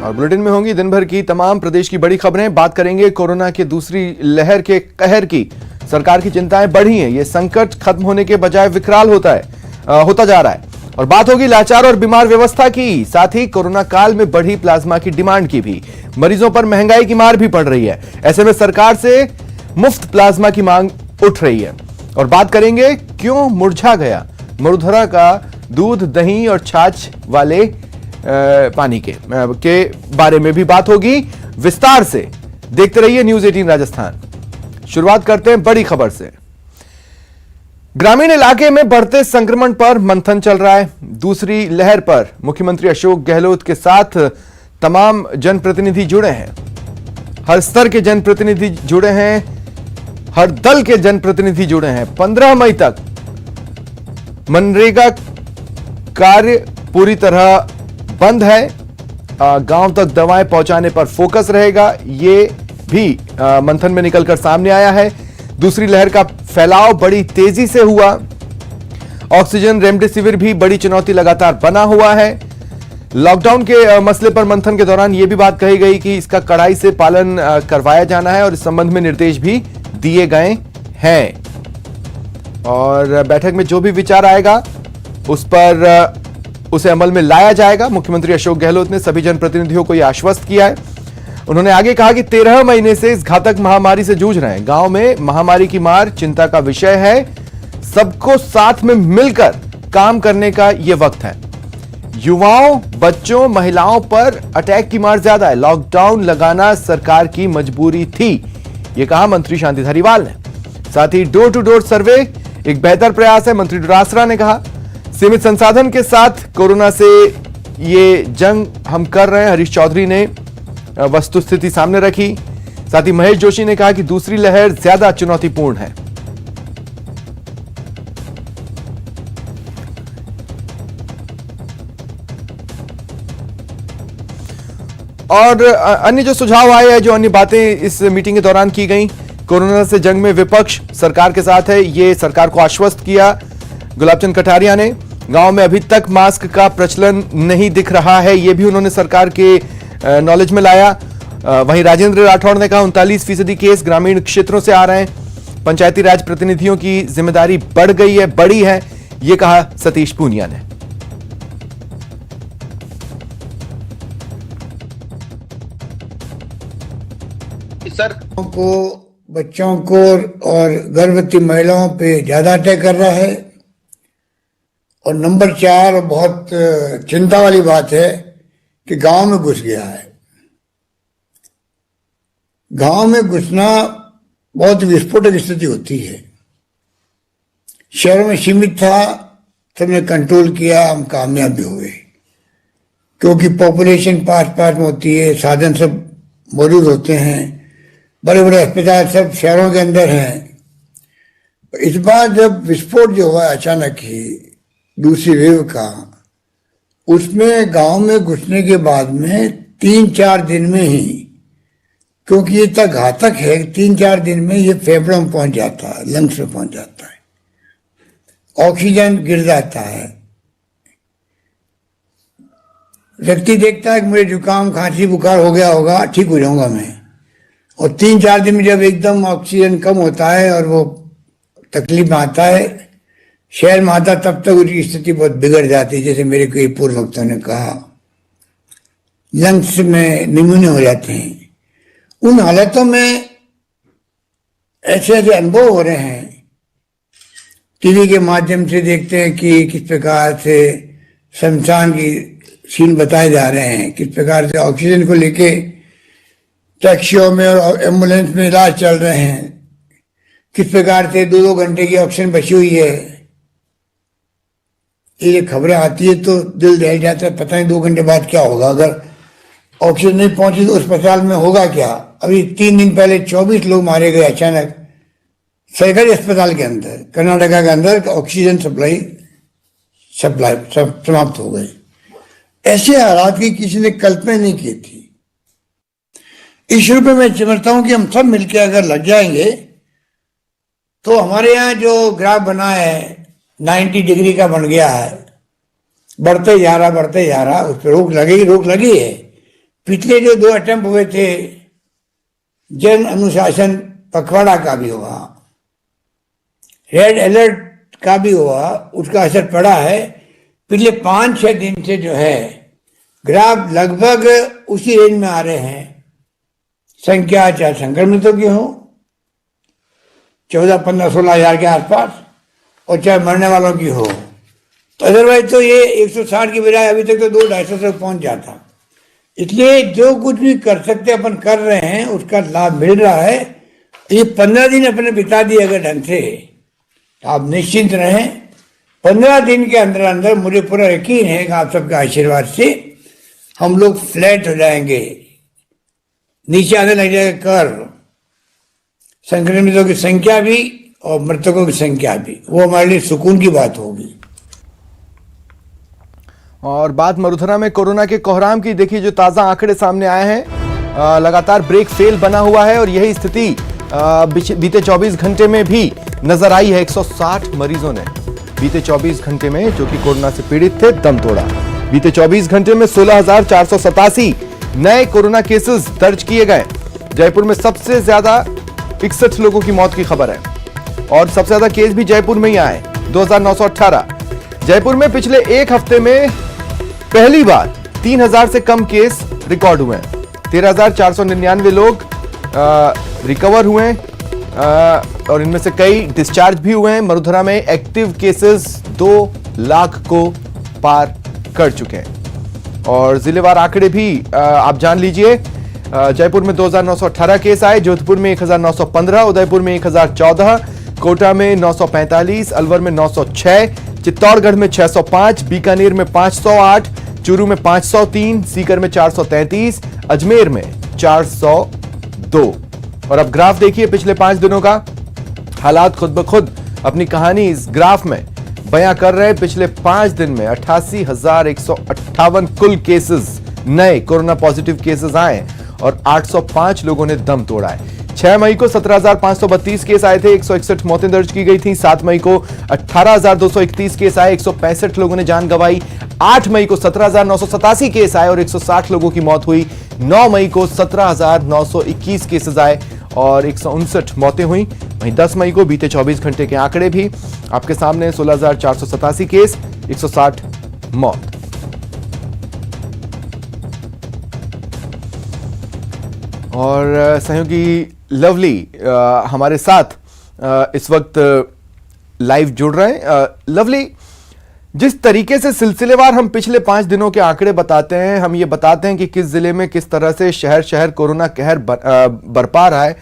और बुलेटिन में होंगी दिन भर की तमाम प्रदेश की बड़ी खबरें। बात करेंगे कोरोना के दूसरी लहर के कहर की। सरकार की चिंताएं बढ़ी हैं। ये संकट खत्म होने के बजाय विकराल होता जा रहा है। और बात होगी लाचार और बीमार व्यवस्था की, साथ ही कोरोना काल में बढ़ी प्लाज्मा की डिमांड की भी। मरीजों पर महंगाई की मार भी पड़ रही है। ऐसे में सरकार से मुफ्त प्लाज्मा की मांग उठ रही है। और बात करेंगे क्यों मुरझा गया वडोदरा का दूध, दही और छाछ वाले पानी के बारे में भी बात होगी विस्तार से। देखते रहिए न्यूज 18 राजस्थान। शुरुआत करते हैं बड़ी खबर से। ग्रामीण इलाके में बढ़ते संक्रमण पर मंथन चल रहा है। दूसरी लहर पर मुख्यमंत्री अशोक गहलोत के साथ तमाम जनप्रतिनिधि जुड़े हैं। हर स्तर के जनप्रतिनिधि जुड़े हैं, हर दल के जनप्रतिनिधि जुड़े हैं। 15 मई तक मनरेगा कार्य पूरी तरह बंद है। गांव तक दवाएं पहुंचाने पर फोकस रहेगा, ये भी मंथन में निकलकर सामने आया है। दूसरी लहर का फैलाव बड़ी तेजी से हुआ। ऑक्सीजन, रेमडेसिविर भी बड़ी चुनौती लगातार बना हुआ है। लॉकडाउन के मसले पर मंथन के दौरान यह भी बात कही गई कि इसका कड़ाई से पालन करवाया जाना है और इस संबंध में निर्देश भी दिए गए हैं। और बैठक में जो भी विचार आएगा उसे अमल में लाया जाएगा। मुख्यमंत्री अशोक गहलोत ने सभी जनप्रतिनिधियों को यह आश्वस्त किया है। उन्होंने आगे कहा कि 13 महीने से इस घातक महामारी से जूझ रहे हैं। गांव में महामारी की मार चिंता का विषय है। सबको साथ में मिलकर काम करने का यह वक्त है। युवाओं, बच्चों, महिलाओं पर अटैक की मार ज्यादा है। लॉकडाउन लगाना सरकार की मजबूरी थी, यह कहा मंत्री शांति धारीवाल ने। साथ ही डोर टू डोर सर्वे एक बेहतर प्रयास है, मंत्री डोरासरा ने कहा। सीमित संसाधन के साथ कोरोना से ये जंग हम कर रहे हैं, हरीश चौधरी ने वस्तुस्थिति सामने रखी। साथ ही महेश जोशी ने कहा कि दूसरी लहर ज्यादा चुनौतीपूर्ण है। और अन्य जो सुझाव आए हैं, जो अन्य बातें इस मीटिंग के दौरान की गई। कोरोना से जंग में विपक्ष सरकार के साथ है, ये सरकार को आश्वस्त किया गुलाबचंद कटारिया ने। गांव में अभी तक मास्क का प्रचलन नहीं दिख रहा है, यह भी उन्होंने सरकार के नॉलेज में लाया। वहीं राजेंद्र राठौड़ ने कहा 39% केस ग्रामीण क्षेत्रों से आ रहे हैं। पंचायती राज प्रतिनिधियों की जिम्मेदारी बड़ी है, यह कहा सतीश पूनिया ने। सर को, बच्चों को और गर्भवती महिलाओं पे ज्यादा अटैक कर रहा है। और नंबर 4 बहुत चिंता वाली बात है कि गांव में घुस गया है। गांव में घुसना बहुत विस्फोटक स्थिति होती है। शहरों में सीमित था, सबने कंट्रोल किया, हम कामयाब भी हुए क्योंकि पॉपुलेशन पास में होती है, साधन सब मौजूद होते हैं, बड़े बड़े अस्पताल सब शहरों के अंदर हैं। इस बार जब विस्फोट जो हुआ अचानक ही दूसरी वेव का, उसमें गांव में घुसने के बाद में 3-4 दिन में ही, क्योंकि ये इतना घातक है, 3-4 दिन में ये फेफड़ों में पहुंच जाता है, लंग्स में पहुंच जाता है, ऑक्सीजन गिर जाता है। व्यक्ति देखता है कि मुझे जुकाम, खांसी, बुखार हो गया होगा, ठीक हो जाऊंगा मैं। और 3-4 दिन में जब एकदम ऑक्सीजन कम होता है और वो तकलीफ में आता है, शहर में आता, तब तक उसकी स्थिति बहुत बिगड़ जाती है। जैसे मेरे कई पूर्व वक्तों ने कहा, लंग्स में निमोनिया हो जाते हैं। उन हालतों में ऐसे ऐसे अनुभव हो रहे हैं, टीवी के माध्यम से देखते हैं कि किस प्रकार से शमशान की सीन बताए जा रहे हैं, किस प्रकार से ऑक्सीजन को लेके टैक्सियों में और एम्बुलेंस में इलाज चल रहे हैं, किस प्रकार से 2-2 घंटे की ऑक्सीजन बची हुई है। ये खबरें आती है तो दिल दहल जाता है, पता नहीं 2 घंटे बाद क्या होगा। अगर ऑक्सीजन नहीं पहुंची तो अस्पताल में होगा क्या। अभी 3 दिन पहले 24 लोग मारे गए अचानक सरकारी अस्पताल के अंदर, कर्नाटका के अंदर। ऑक्सीजन सप्लाई समाप्त हो गई। ऐसे हालात की किसी ने कल्पना नहीं की थी। इस रूप में मैं समझता हूं कि हम सब मिलकर अगर लग जाएंगे तो हमारे यहाँ जो ग्राफ बना है 90 डिग्री का बन गया है, बढ़ते जा रहा, उस पर रोक लगी है। पिछले जो 2 अटेम्प्ट हुए थे जन अनुशासन पखवाड़ा का भी हुआ, रेड अलर्ट का भी हुआ, उसका असर पड़ा है। पिछले 5-6 दिन से जो है ग्राफ लगभग उसी रेंज में आ रहे हैं। संख्या चाहे संक्रमितों की हो 14, 15, 16 हजार के आसपास, और चाहे मरने वालों की हो, तो अदरवाइज तो ये 160 की बजाय अभी तक तो 200-250 तक पहुंच जाता। इसलिए जो कुछ भी कर सकते अपन कर रहे हैं, उसका लाभ मिल रहा है। ये 15 दिन अपने बिता दिए अगर ढंग से, तो आप निश्चिंत रहें, 15 दिन के अंदर अंदर मुझे पूरा यकीन है कि आप सबके आशीर्वाद से हम लोग फ्लैट हो जाएंगे, नीचे आने लग जाएगा कर्व, संक्रमितों की संख्या भी और मृतकों की संख्या भी। वो हमारे लिए सुकून की बात होगी। और बात मरुधरा में कोरोना के कोहराम की, देखिए जो ताजा आंकड़े सामने आए हैं, लगातार ब्रेक फेल बना हुआ है और यही स्थिति बीते 24 घंटे में भी नजर आई है। 160 मरीजों ने बीते 24 घंटे में, जो कि कोरोना से पीड़ित थे, दम तोड़ा। बीते 24 घंटे में 16,487 नए कोरोना केसेस दर्ज किए गए। जयपुर में सबसे ज्यादा 61 लोगों की मौत की खबर है और सबसे ज्यादा केस भी जयपुर में ही आए, 2,918। जयपुर में पिछले एक हफ्ते में पहली बार 3,000 से कम केस रिकॉर्ड हुए हैं। 13,499 लोग रिकवर हुए हैं और इनमें से कई डिस्चार्ज भी हुए हैं। मरुधरा में एक्टिव केसेस 2 लाख को पार कर चुके हैं और जिलेवार आंकड़े भी आप जान लीजिए। जयपुर में 2,918 केस आए, जोधपुर में 1,915, उदयपुर में 1,014, कोटा में 945, अलवर में 906, चित्तौड़गढ़ में 605, बीकानेर में 508, चूरू में 503, सीकर में 433, अजमेर में 402। और अब ग्राफ देखिए पिछले 5 दिनों का। हालात खुद ब खुद अपनी कहानी इस ग्राफ में बयां कर रहे हैं। पिछले 5 दिन में 88,158 कुल केसेस, नए कोरोना पॉजिटिव केसेस आए और 805 लोगों ने दम तोड़ा है। 6 मई को 17,532 केस आए थे, 161 मौतें दर्ज की गई थी। 7 मई को 18,231 केस आए, 165 लोगों ने जान गंवाई। 8 मई को 17,987 केस आए और 160 लोगों की मौत हुई। 9 मई को 17,921 केसेस आए और 159 मौतें हुई। वहीं 10 मई को बीते 24 घंटे के आंकड़े भी आपके सामने, 16,487 केस, 160 मौत। और सहयोगी लवली हमारे साथ इस वक्त लाइव जुड़ रहे हैं। लवली, जिस तरीके से सिलसिलेवार हम पिछले 5 दिनों के आंकड़े बताते हैं, हम ये बताते हैं कि किस जिले में किस तरह से शहर शहर कोरोना कहर बरपा रहा है,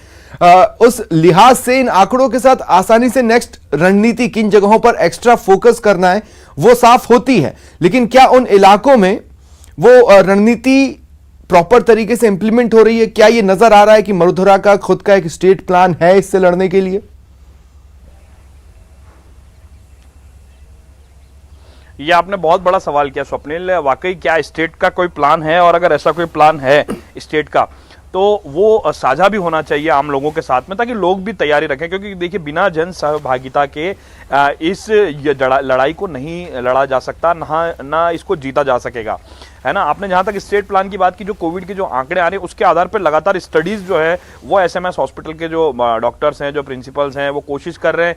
उस लिहाज से इन आंकड़ों के साथ आसानी से नेक्स्ट रणनीति किन जगहों पर एक्स्ट्रा फोकस करना है वो साफ होती है। लेकिन क्या उन इलाकों में वो रणनीति प्रॉपर तरीके से इंप्लीमेंट हो रही है? क्या ये नजर आ रहा है कि मरुधरा का खुद का एक स्टेट प्लान है इससे लड़ने के लिए? ये आपने बहुत बड़ा सवाल किया स्वप्निल। वाकई क्या स्टेट का कोई प्लान है? और अगर ऐसा कोई प्लान है स्टेट का तो वो साझा भी होना चाहिए आम लोगों के साथ में, ताकि लोग भी तैयारी रखें। क्योंकि देखिए, बिना जन सहभागिता के इस लड़ाई को नहीं लड़ा जा सकता, ना इसको जीता जा सकेगा, है ना। आपने जहां तक स्टेट प्लान की बात की, जो कोविड के जो आंकड़े आ रहे हैं उसके आधार पर लगातार स्टडीज जो है वो एसएमएस हॉस्पिटल के जो डॉक्टर्स हैं, जो प्रिंसिपल्स हैं, वो कोशिश कर रहे हैं,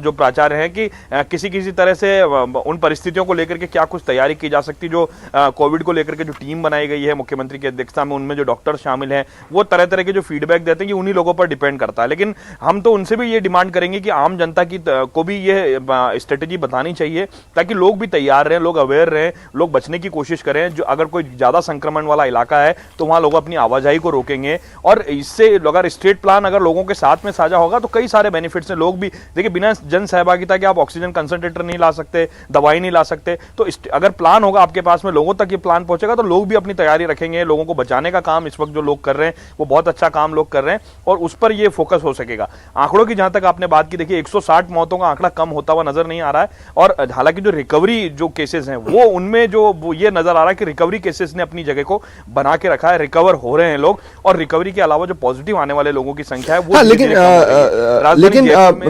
जो प्राचार्य हैं, कि किसी तरह से उन परिस्थितियों को लेकर के क्या कुछ तैयारी की जा सकती। जो कोविड को लेकर के जो टीम बनाई गई है मुख्यमंत्री की अध्यक्षता में, उनमें जो डॉक्टर शामिल हैं वो तरह तरह के जो फीडबैक देते हैं कि उन्हीं लोगों पर डिपेंड करता है। लेकिन हम तो उनसे भी ये डिमांड करेंगे कि आम जनता की को भी ये स्ट्रेटेजी बतानी चाहिए, ताकि लोग भी तैयार रहें, लोग अवेयर रहें, लोग बचने की कोशिश करें। जो अगर कोई ज्यादा संक्रमण वाला इलाका है तो वहां लोग अपनी आवाजाही को रोकेंगे। और इससे अगर स्टेट प्लान अगर लोगों के साथ में साझा होगा तो कई सारे बेनिफिट्स हैं। लोग भी देखिए, बिना जन सहभागिता के आप ऑक्सीजन कंसंट्रेटर नहीं ला सकते, दवाई नहीं ला सकते। तो अगर प्लान होगा आपके पास में, लोगों तक ये प्लान पहुंचेगा, तो लोग भी अपनी तैयारी रखेंगे। लोगों को बचाने का काम इस वक्त जो लोग कर रहे हैं वो बहुत अच्छा काम लोग कर रहे हैं और उस पर ये फोकस हो सकेगा। आंकड़ों की जहां तक आपने बात की, देखिए 160 मौतों का आंकड़ा कम होता हुआ नजर नहीं आ रहा है। और हालांकि जो रिकवरी जो केसेस हैं वो उनमें जो ये नजर आ रहा है कि रिकवरी केसेस ने अपनी जगह को बना के रखा है, रिकवर हो रहे हैं लोग, और रिकवरी के अलावा जो पॉजिटिव आने वाले लोगों की संख्या है वो हाँ, लेकिन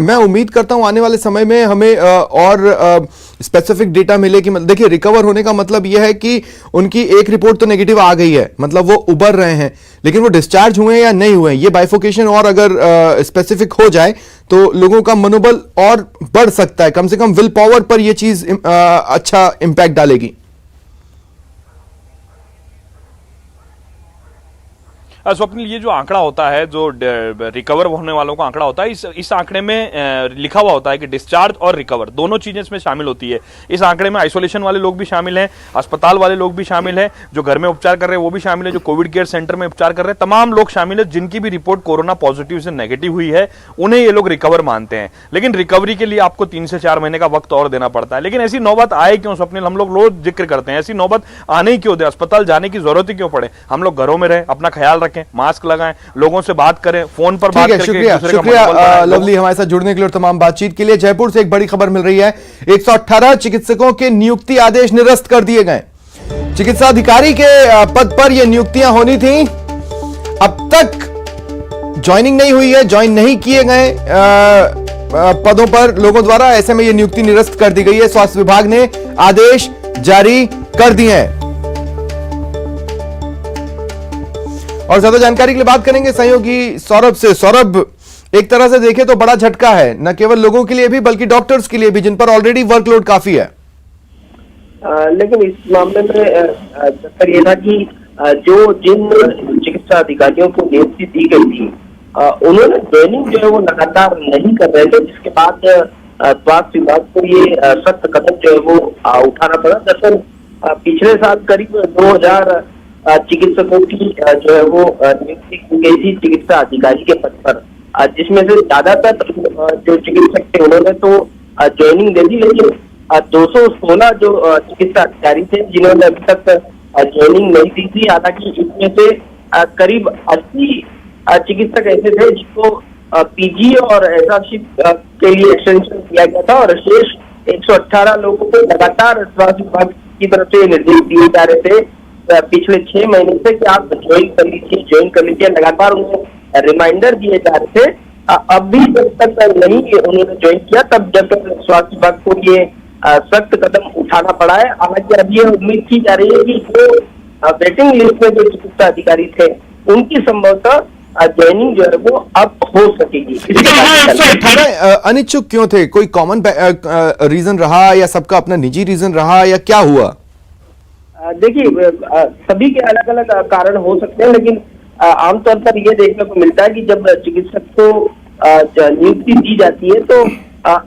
मैं उम्मीद करता हूं आने वाले समय में हमें और स्पेसिफिक डेटा मिले कि देखिए रिकवर होने का मतलब यह है कि उनकी एक रिपोर्ट तो नेगेटिव आ गई है, मतलब वो उबर रहे हैं, लेकिन वो डिस्चार्ज हुए हैं या नहीं हुए, ये बाइफोकेशन और अगर स्पेसिफिक हो जाए तो लोगों का मनोबल और बढ़ सकता है, कम से कम विल पावर पर यह चीज अच्छा इंपैक्ट डालेगी। स्वप्निल, ये जो आंकड़ा होता है, जो रिकवर होने वालों का आंकड़ा होता है, इस आंकड़े में लिखा हुआ होता है कि डिस्चार्ज और रिकवर दोनों चीजें इसमें शामिल होती है। इस आंकड़े में आइसोलेशन वाले लोग भी शामिल हैं, अस्पताल वाले लोग भी शामिल हैं, जो घर में उपचार कर रहे हैं वो भी शामिल है, जो कोविड केयर सेंटर में उपचार कर रहे हैं, तमाम लोग शामिल है। जिनकी भी रिपोर्ट कोरोना पॉजिटिव से नेगेटिव हुई है उन्हें ये लोग रिकवर मानते हैं, लेकिन रिकवरी के लिए आपको 3 से 4 महीने का वक्त और देना पड़ता है। लेकिन ऐसी नौबत आए क्यों स्वप्निल? हम लोग रोज जिक्र करते हैं, ऐसी नौबत आने ही क्यों दे? अस्पताल जाने की जरूरत ही क्यों पड़े? हम लोग घरों में रहे, अपना ख्याल रखें, मास्क लगाएं, लोगों से बात करें, फोन पर बात करके। शुक्रिया लवली हमारे साथ जुड़ने के लिए और तमाम बातचीत के लिए। जयपुर से एक बड़ी खबर मिल रही है, 118 चिकित्सकों के नियुक्ति आदेश निरस्त कर दिए गए। चिकित्सा अधिकारी के पद पर यह नियुक्तियां होनी थी, अब तक ज्वाइनिंग नहीं हुई है, ज्वाइन नहीं किए गए पदों पर लोगों द्वारा, ऐसे में यह नियुक्ति निरस्त कर दी गई है। स्वास्थ्य विभाग ने आदेश जारी कर दिए हैं। और ज्यादा जानकारी के लिए बात करेंगे सहयोगी सौरभ से। सौरभ, एक तरह से देखें तो बड़ा झटका है, न केवल लोगों के लिए भी बल्कि डॉक्टर्स के लिए भी, जिन पर ऑलरेडी वर्कलोड काफी है। लेकिन इस मामले में यह था कि जिन चिकित्सा अधिकारियों को नियुक्ति दी गई थी उन्होंने ज्वाइनिंग जो है वो लगातार नहीं कर रहे थे, जिसके बाद स्वास्थ्य विभाग को ये सख्त कदम जो है वो उठाना पड़ा। दरअसल पिछले साल करीब 2000 चिकित्सकों की जो है वो नियुक्ति की गई थी चिकित्सा अधिकारी के पद पर, जिसमें से ज्यादातर जो चिकित्सक थे उन्होंने तो ज्वाइनिंग दे दी, लेकिन 216 जो चिकित्सा अधिकारी थे जिन्होंने अभी तक ज्वाइनिंग नहीं दी थी। हालांकि इसमें से करीब 80 चिकित्सक ऐसे थे जिनको पीजी और एसआरशिप के लिए एक्सटेंशन किया गया था, और शेष 118 लोगों को लगातार स्वास्थ्य विभाग की तरफ से निर्देश दिए जा रहे थे पिछले 6 महीने से कि आप ज्वाइन कर लीजिए। लगातार उन्हें रिमाइंडर दिए जा रहे थे। अब भी जब तक नहीं उन्होंने ज्वाइन किया, तब जब तक स्वास्थ्य विभाग को ये सख्त कदम उठाना पड़ा है। हालांकि अब ये उम्मीद की जा रही है कि जो वेटिंग लिस्ट में जो चिकित्सा अधिकारी थे उनकी संभवतः ज्वाइनिंग जो है वो अब हो सकेगी। 18 अनिच्छुक क्यों थे? कोई कॉमन रीजन रहा या सबका अपना निजी रीजन रहा या क्या हुआ? देखिए, सभी के अलग अलग कारण हो सकते हैं, लेकिन आमतौर पर यह देखने को मिलता है कि जब चिकित्सक को नियुक्ति दी जाती है तो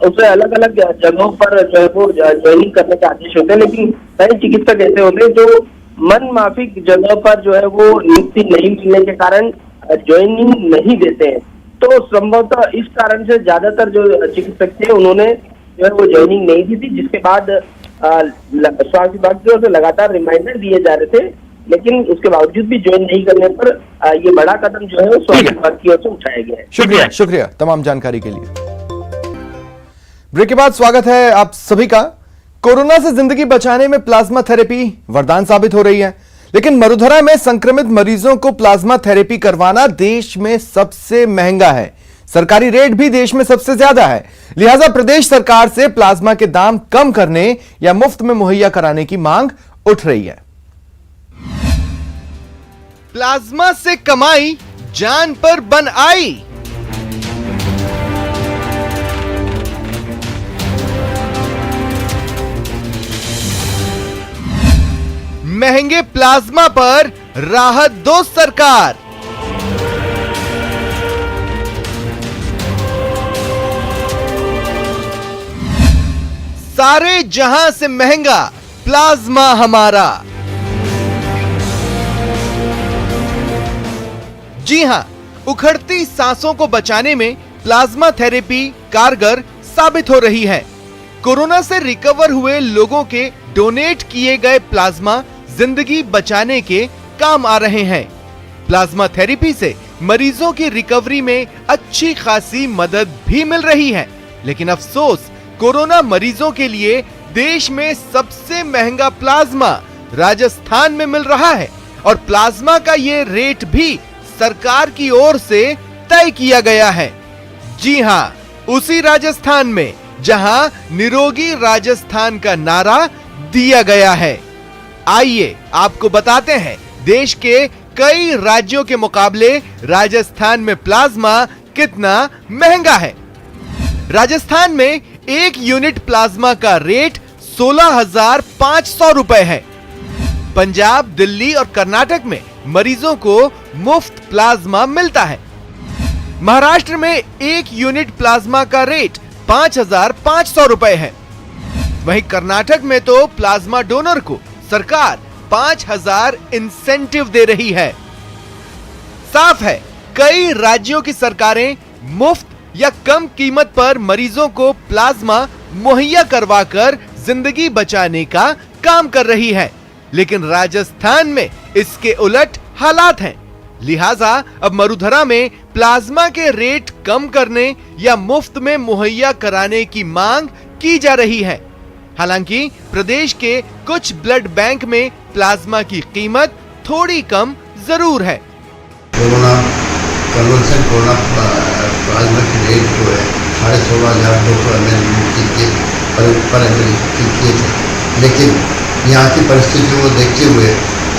उसे अलग अलग जगहों पर जो है वो ज्वाइनिंग करने के आदेश होते हैं, लेकिन कई चिकित्सक ऐसे होते हैं जो मन माफिक जगह पर जो है वो नियुक्ति नहीं मिलने के कारण ज्वाइनिंग नहीं देते हैं। तो संभवतः इस कारण से ज्यादातर जो चिकित्सक थे उन्होंने जो है वो ज्वाइनिंग नहीं दी थी, जिसके बाद स्वास्थ्य विभाग की ओर से लगातार रिमाइंडर दिए जा रहे थे, लेकिन उसके बावजूद भी ज्वाइन नहीं करने पर ये बड़ा कदम जो है वो स्वास्थ्य विभाग की ओर से उठाया गया है। शुक्रिया तमाम जानकारी के लिए। ब्रेक के बाद स्वागत है आप सभी का। कोरोना से जिंदगी बचाने में प्लाज्मा थेरेपी वरदान साबित हो रही है, लेकिन मरुधरा में संक्रमित मरीजों को प्लाज्मा थेरेपी करवाना देश में सबसे महंगा है। सरकारी रेट भी देश में सबसे ज्यादा है, लिहाजा प्रदेश सरकार से प्लाज्मा के दाम कम करने या मुफ्त में मुहैया कराने की मांग उठ रही है। प्लाज्मा से कमाई जान पर बन आई। महंगे प्लाज्मा पर राहत दो सरकार। सारे जहां से महंगा प्लाज्मा हमारा। जी हां, उखड़ती सांसों को बचाने में प्लाज्मा थेरेपी कारगर साबित हो रही है। कोरोना से रिकवर हुए लोगों के डोनेट किए गए प्लाज्मा जिंदगी बचाने के काम आ रहे हैं। प्लाज्मा थेरेपी से मरीजों की रिकवरी में अच्छी खासी मदद भी मिल रही है, लेकिन अफसोस कोरोना मरीजों के लिए देश में सबसे महंगा प्लाज्मा राजस्थान में मिल रहा है और प्लाज्मा का ये रेट भी सरकार की ओर से तय किया गया है। जी हां, उसी राजस्थान में जहां निरोगी राजस्थान का नारा दिया गया है। आइए आपको बताते हैं देश के कई राज्यों के मुकाबले राजस्थान में प्लाज्मा कितना महंगा है। राजस्थान में 1 यूनिट प्लाज्मा का रेट 16,500 रुपए है। पंजाब, दिल्ली और कर्नाटक में मरीजों को मुफ्त प्लाज्मा मिलता है। महाराष्ट्र में 1 यूनिट प्लाज्मा का रेट 5,500 रुपए है। वहीं कर्नाटक में तो प्लाज्मा डोनर को सरकार 5,000 इंसेंटिव दे रही है। साफ है, कई राज्यों की सरकारें मुफ्त या कम कीमत पर मरीजों को प्लाज्मा मुहैया करवाकर जिंदगी बचाने का काम कर रही है, लेकिन राजस्थान में इसके उलट हालात हैं। लिहाजा अब मरुधरा में प्लाज्मा के रेट कम करने या मुफ्त में मुहैया कराने की मांग की जा रही है। हालांकि प्रदेश के कुछ ब्लड बैंक में प्लाज्मा की कीमत थोड़ी कम जरूर है। कोरोना कन्वर्सन कोरोना प्लाज्मा की रेट जो है 16,200 ml पर ml किए थे, लेकिन यहाँ की परिस्थितियों को देखते हुए,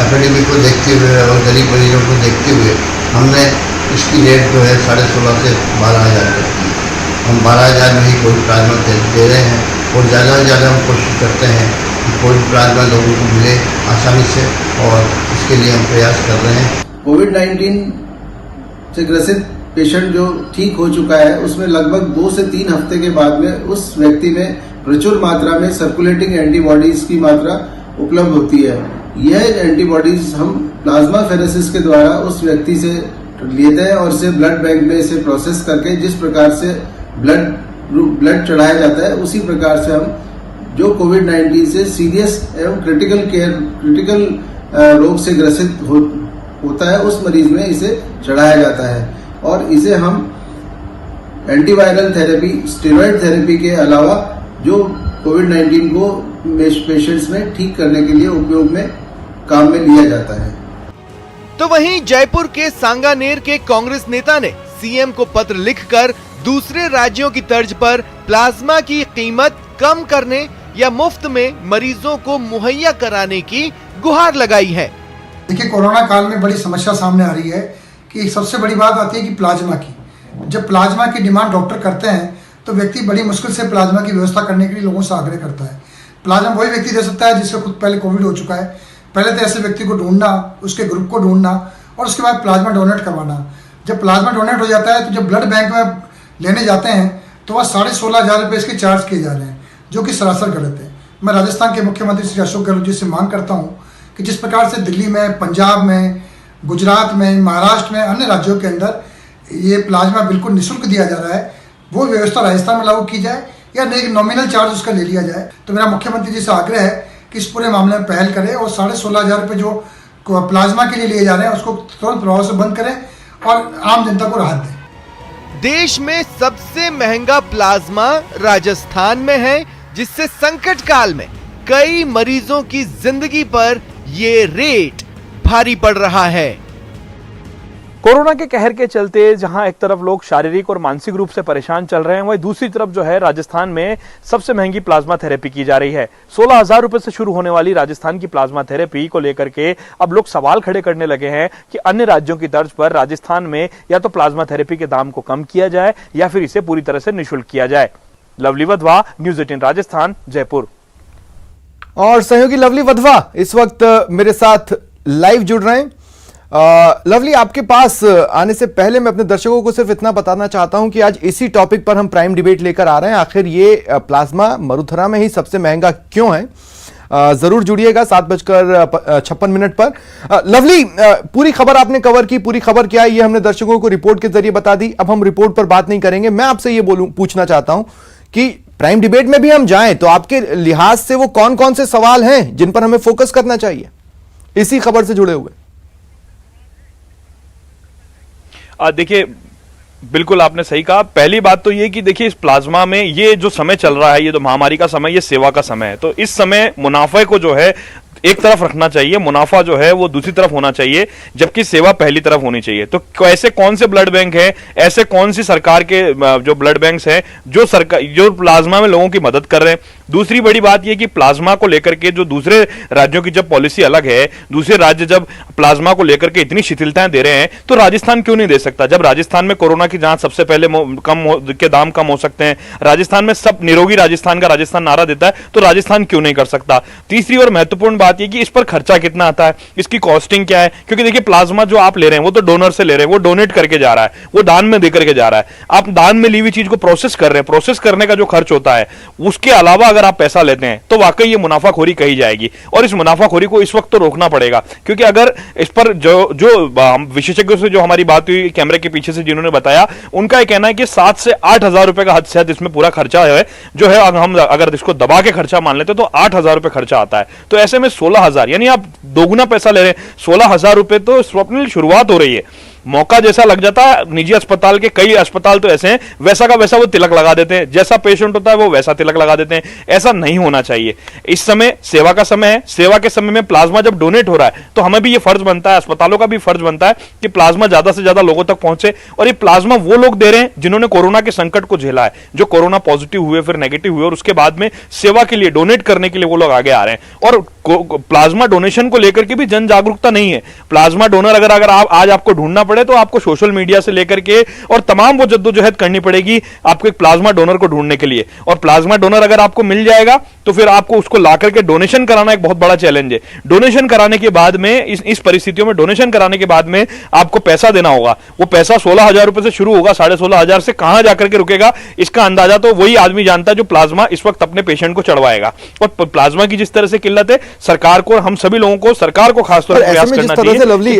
एपिडेमिक को देखते हुए और गरीब मरीजों को देखते हुए हमने इसकी रेट जो है 16,500 से 12,000 तक की। हम 12,000 में ही कोविड प्लाज्मा दे रहे हैं और ज़्यादा से ज़्यादा हम कोशिश करते हैं कि कोविड प्लाज्मा लोगों को मिले आसानी से, और इसके लिए हम प्रयास कर रहे हैं। कोविड-19 से ग्रसित पेशेंट जो ठीक हो चुका है, उसमें लगभग 2 से 3 हफ्ते के बाद में उस व्यक्ति में प्रचुर मात्रा में सर्कुलेटिंग एंटीबॉडीज की मात्रा उपलब्ध होती है। यह एंटीबॉडीज हम प्लाज्मा फेरेसिस के द्वारा उस व्यक्ति से लेते हैं और इसे ब्लड बैंक में इसे प्रोसेस करके जिस प्रकार से ब्लड चढ़ाया जाता है, उसी प्रकार से हम जो कोविड-19 से सीरियस एवं क्रिटिकल रोग से ग्रसित होता है उस मरीज में इसे चढ़ाया जाता है, और इसे हम एंटीवायरल थेरेपी, स्टेरॉइड थेरेपी के अलावा जो कोविड-19 को पेशेंट्स में ठीक करने के लिए उपयोग में काम में लिया जाता है। तो वहीं जयपुर के सांगानेर के कांग्रेस नेता ने सीएम को पत्र लिखकर दूसरे राज्यों की तर्ज पर प्लाज्मा की कीमत कम करने या मुफ्त में मरीजों को मुहैया कराने की गुहार लगाई है। देखिए, कोरोना काल में बड़ी समस्या सामने आ रही है कि सबसे बड़ी बात आती है कि प्लाज्मा की। जब प्लाज्मा की डिमांड डॉक्टर करते हैं तो व्यक्ति बड़ी मुश्किल से प्लाज्मा की व्यवस्था करने के लिए लोगों से आग्रह करता है। प्लाज्मा वही व्यक्ति दे सकता है जिसका खुद पहले कोविड हो चुका है। पहले तो ऐसे व्यक्ति को ढूंढना, उसके ग्रुप को ढूंढना और उसके बाद प्लाज्मा डोनेट करवाना। जब प्लाज्मा डोनेट हो जाता है तो जब ब्लड बैंक में लेने जाते हैं तो वह 16,500 रुपये इसके चार्ज किए जा रहे हैं, जो कि सरासर गलत है। मैं राजस्थान के मुख्यमंत्री श्री अशोक गहलोत जी से मांग करता हूँ कि जिस प्रकार से दिल्ली में, पंजाब में, गुजरात में, महाराष्ट्र में, अन्य राज्यों के अंदर ये प्लाज्मा बिल्कुल निःशुल्क दिया जा रहा है, वो व्यवस्था राजस्थान में लागू की जाए या एक नॉमिनल चार्ज उसका ले लिया जाए। तो मेरा मुख्यमंत्री जी से आग्रह है कि इस पूरे मामले में पहल करें और 16,500 रुपये जो प्लाज्मा के लिए जा रहे हैं उसको तुरंत प्रभाव से बंद करें और आम जनता को राहत दें। देश में सबसे महंगा प्लाज्मा राजस्थान में है, जिससे संकट काल में कई मरीजों की जिंदगी पर ये रेट भारी पड़ रहा है। कोरोना के कहर के चलते जहां एक तरफ लोग शारीरिक और मानसिक रूप से परेशान चल रहे हैं, वहीं दूसरी तरफ जो है राजस्थान में सबसे महंगी प्लाज्मा थेरेपी की जा रही है। 16,000 रुपए से शुरू होने वाली राजस्थान की प्लाज्मा थेरेपी को लेकर के अब लोग सवाल खड़े करने लगे हैं कि अन्य राज्यों की तर्ज पर राजस्थान में या तो प्लाज्मा थेरेपी के दाम को कम किया जाए या फिर इसे पूरी तरह से निःशुल्क किया जाए। Lovely Wadhwa, news 18 Rajasthan, Jaipur. और सहयोगी लवली वधवा इस वक्त मेरे साथ लाइव जुड़ रहे हैं। लवली, आपके पास आने से पहले मैं अपने दर्शकों को सिर्फ इतना बताना चाहता हूं कि आज इसी टॉपिक पर हम प्राइम डिबेट लेकर आ रहे हैं। आखिर ये प्लाज्मा मरुधरा में ही सबसे महंगा क्यों है? जरूर जुड़िएगा 7:56 पर। लवली, पूरी खबर आपने कवर की, पूरी खबर क्या है ये हमने दर्शकों को रिपोर्ट के जरिए बता दी। अब हम रिपोर्ट पर बात नहीं करेंगे। मैं आपसे ये पूछना चाहता हूं कि प्राइम डिबेट में भी हम जाएं तो आपके लिहाज से वो कौन कौन से सवाल हैं जिन पर हमें फोकस करना चाहिए इसी खबर से जुड़े हुए? देखिए, बिल्कुल आपने सही कहा। पहली बात तो ये कि देखिए, इस प्लाज्मा में ये जो समय चल रहा है, ये तो महामारी का समय, ये सेवा का समय है। तो इस समय मुनाफे को जो है एक तरफ रखना चाहिए, मुनाफा जो है वो दूसरी तरफ होना चाहिए, जबकि सेवा पहली तरफ होनी चाहिए। तो ऐसे कौन से ब्लड बैंक है, ऐसे कौन सी सरकार के जो ब्लड बैंक्स हैं जो प्लाज्मा में लोगों की मदद कर रहे हैं। दूसरी बड़ी बात यह कि प्लाज्मा को लेकर के जो दूसरे राज्यों की जब पॉलिसी अलग है, दूसरे राज्य जब प्लाज्मा को लेकर के इतनी शिथिलताएं दे रहे हैं, तो राजस्थान क्यों नहीं दे सकता? जब राजस्थान में कोरोना की जांच सबसे पहले के दाम कम हो सकते हैं, राजस्थान में सब निरोगी राजस्थान का राजस्थान नारा देता है, तो राजस्थान क्यों नहीं कर सकता? तीसरी और महत्वपूर्ण बात यह कि इस पर खर्चा कितना आता है, इसकी कॉस्टिंग क्या है? क्योंकि देखिए प्लाज्मा जो आप ले रहे हैं वो तो डोनर से ले रहे हैं, वो डोनेट करके जा रहा है, वो दान में देकर के जा रहा है। आप दान में ली हुई चीज को प्रोसेस कर रहे हैं, प्रोसेस करने का जो खर्च होता है उसके अलावा अगर आप पैसा लेते हैं तो वाकई ये मुनाफाखोरी कही जाएगी। और इस मुनाफाखोरी को इस वक्त तो रोकना पड़ेगा, क्योंकि अगर इस पर जो विशेषज्ञों से जो हमारी बात हुई कैमरे के पीछे से जिन्होंने बताया, उनका यह कहना है कि 7 से 8,000 रुपए का हद से हद इसमें पूरा खर्चा है जो है। हम अगर इसको दबा के खर्चा मान लेते तो 8,000 रुपए खर्चा आता है। तो ऐसे में 16,000 यानी आप दोगुना पैसा ले रहे हैं। 16,000 रुपए तो स्वप्निल शुरुआत हो रही है। मौका जैसा लग जाता है, निजी अस्पताल के कई अस्पताल तो ऐसे हैं वैसा का वैसा वो तिलक लगा देते हैं, जैसा पेशेंट होता है वो वैसा तिलक लगा देते हैं। ऐसा नहीं होना चाहिए। इस समय सेवा का समय है, सेवा के समय में प्लाज्मा जब डोनेट हो रहा है तो हमें भी ये फर्ज बनता है, अस्पतालों का भी फर्ज बनता है कि प्लाज्मा ज्यादा से ज्यादा लोगों तक पहुंचे। और ये प्लाज्मा वो लोग दे रहे हैं जिन्होंने कोरोना के संकट को झेला है, जो कोरोना पॉजिटिव हुए फिर नेगेटिव हुए और उसके बाद में सेवा के लिए डोनेट करने के लिए वो लोग आगे आ रहे हैं। और प्लाज्मा डोनेशन को लेकर के भी जन जागरूकता नहीं है। प्लाज्मा डोनर अगर आज आपको ढूंढना पड़े तो आपको सोशल मीडिया से लेकर के और तमाम वो जद्दोजहद करनी पड़ेगी आपको एक प्लाज्मा डोनर को ढूंढने के लिए। और प्लाज्मा डोनर अगर आपको मिल जाएगा तो फिर आपको उसको ला करके डोनेशन कराना एक बहुत बड़ा चैलेंज है। डोनेशन कराने के बाद में इस परिस्थितियों में डोनेशन कराने के बाद में आपको पैसा देना होगा। वो पैसा 16,000 रुपए से शुरू होगा, 16,500 से कहां जाकर के रुकेगा इसका अंदाजा तो वही आदमी जानता है जो प्लाज्मा इस वक्त अपने पेशेंट को चढ़वाएगा। और प्लाज्मा की जिस तरह से किल्लत है, सरकार को, हम सभी लोगों को, सरकार को खासतौर पर प्रयास करना चाहिए। लवली,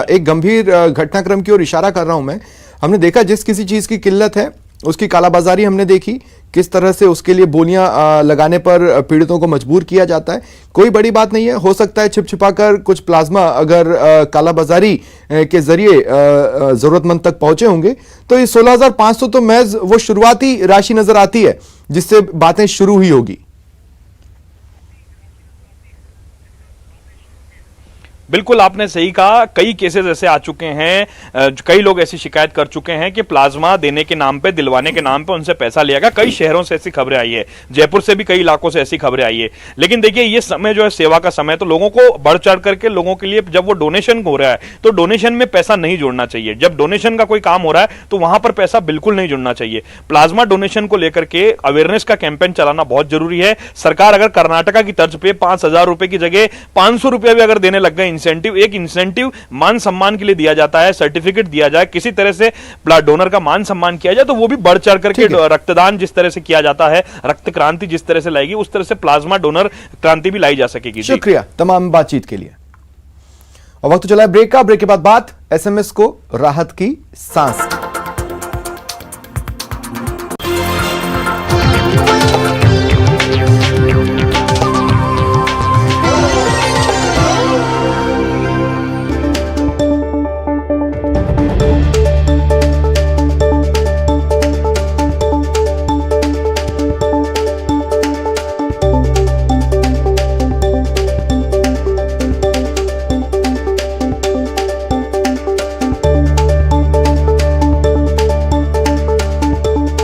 एक गंभीर घटनाक्रम की ओर इशारा कर रहा हूं मैं। हमने देखा जिस किसी चीज की किल्लत है उसकी कालाबाजारी हमने देखी, किस तरह से उसके लिए बोलियां लगाने पर पीड़ितों को मजबूर किया जाता है। कोई बड़ी बात नहीं है, हो सकता है छिप छिपाकर कुछ प्लाज्मा अगर कालाबाजारी के जरिए जरूरतमंद तक पहुंचे होंगे तो ये 16,500 तो महज वो शुरुआती राशि नजर आती है जिससे बातें शुरू हुई होगी। बिल्कुल आपने सही कहा। कई केसेस ऐसे आ चुके हैं, कई लोग ऐसी शिकायत कर चुके हैं कि प्लाज्मा देने के नाम पे, दिलवाने के नाम पे उनसे पैसा लिया गया। कई शहरों से ऐसी खबरें आई है, जयपुर से भी कई इलाकों से ऐसी खबरें आई है। लेकिन देखिए ये समय जो है सेवा का समय, तो लोगों को बढ़ चढ़ करके लोगों के लिए जब वो डोनेशन हो रहा है तो डोनेशन में पैसा नहीं जोड़ना चाहिए। जब डोनेशन का कोई काम हो रहा है तो वहां पर पैसा बिल्कुल नहीं जोड़ना चाहिए। प्लाज्मा डोनेशन को लेकर के अवेयरनेस का कैंपेन चलाना बहुत जरूरी है। सरकार अगर कर्नाटका की तर्ज पे 5,000 रुपए की जगह 500 रुपया भी अगर देने लग गए, एक इंसेंटिव मान सम्मान के लिए दिया जाता है, सर्टिफिकेट दिया जाए, किसी तरह से ब्लड डोनर का मान सम्मान किया जाए तो वो भी बढ़ चढ़ करके रक्तदान जिस तरह से किया जाता है, रक्त क्रांति जिस तरह से लाएगी उस तरह से प्लाज्मा डोनर क्रांति भी लाई जा सकेगी। शुक्रिया तमाम बातचीत के लिए। और वक्त चला है ब्रेक का। ब्रेक के बाद बात SMS को राहत की सांस।